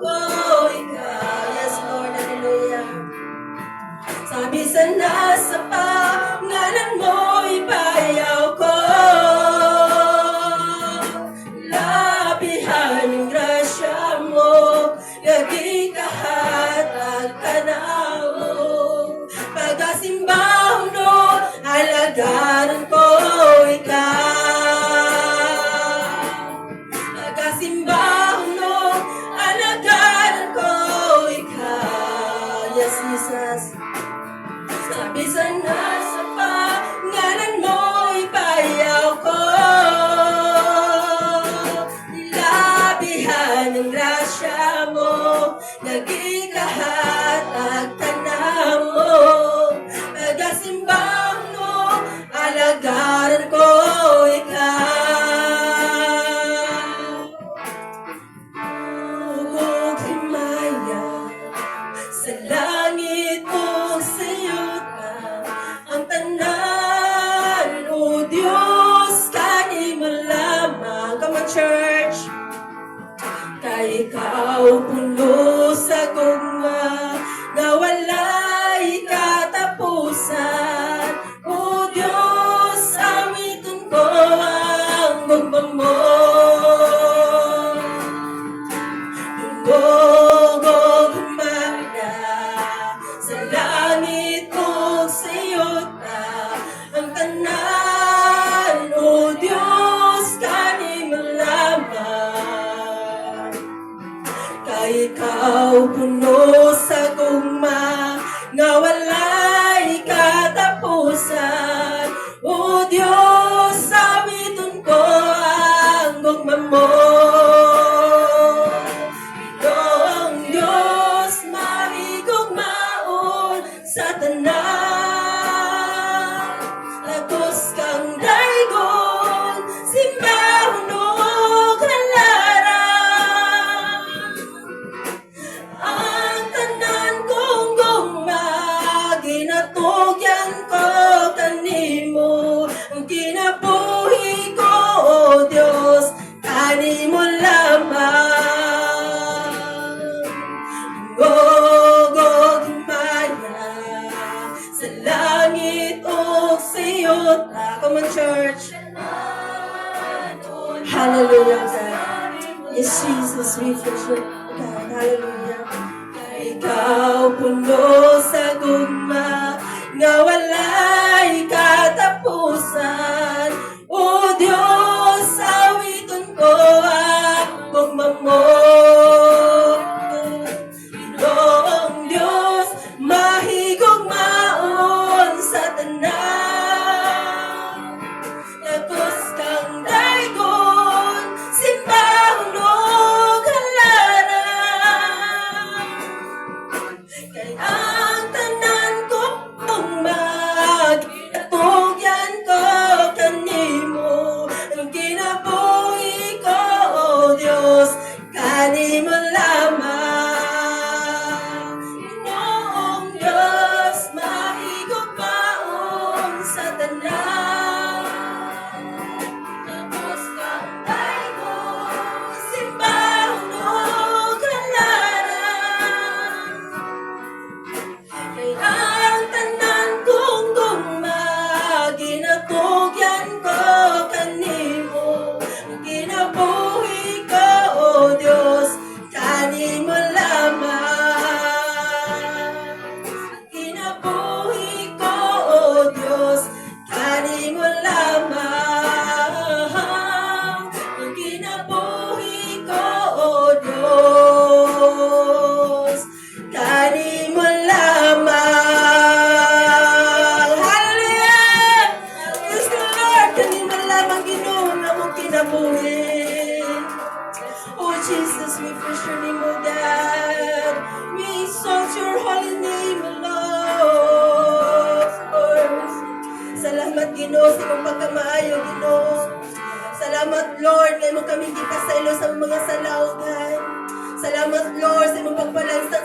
ko ikaw. Yes, Lord, hallelujah. Sabi sa nasa pangalan mo, ipayaw ko. Labihan ng grasya mo, lagi kahatag ka na mo. Pagkasimbahan mo, alagaran ko ikaw. Pagkasimbahan mo, alagaran ko ikaw. Yes, Jesus. Sabi sa nasa pangalan mo, ipayaw ko. Labihan ng grasya mo, naging kahatag ka na mo. Pagkasimbahan mo, alagaran ko ikaw. Ugog himaya, sa langit mo sa'yo ka ang tanan, o Diyos, kani mo lamang. Come on, church. Kay ikaw puno sa gugma, na wala'y katapusan. O Diyos, awitin ko ang gugma mo. Ugog humana, sa langit mo sa'yo ka ang tanan, o Diyos, kani mo lamang. Kay ikaw puno sa gugma, nga wala'y katapusan. O Diyos, awitin ko ang gugma mo. Iyong Diyos, mahigugmaon sa tanan. Lagos kang daygon, simbahon o kalaran. Ang tanan kong gugma, ginatugyan ko kanimo. Ang kinabuhi ko, o Diyos, kanimo lamang. Gogog himaya, sa langit o sa'yo ta. Come on, church. Hallelujah, God. Yes, Jesus, we worship God. Hallelujah. Ikaw puno sa gugma, nga wala'y katapusan. O Diyos, awitin ko ang gugma mo. Iyong Diyos, mahigugmaon sa tanan. Lagos kang daygon, simbahon o kalaran. Kay ang tanan ko mag, natugyan ko kanimo. Ang kinabuhi ko, o Diyos, kanimo lamang. Inoong Diyos, mahigugmaon sa tanan. Lagos kang daygon, simbahon o kalaran. Kay ang tanan kong gugma, ginatugyan ko kanimo. Ang kinabuhi ko, o Diyos, kanimo lamang. Ang kinabuhi ko, o Diyos, kanimo lamang. Ang kinabuhi ko, o Diyos, kanimo lamang. Hallelujah! Praise the Lord! Kanimo lamang, Ginoo, na mong kinabuhi. Oh Jesus, we praise your name, O God. We exalt your holy name, Lord. Salamat, Ginoo, sa imong pagkamaayo, Ginoo. Salamat, Lord, ngayon mo kami kita sa ilo sa mga salaugan. Salamat, Lord, sa imong pagpalang sa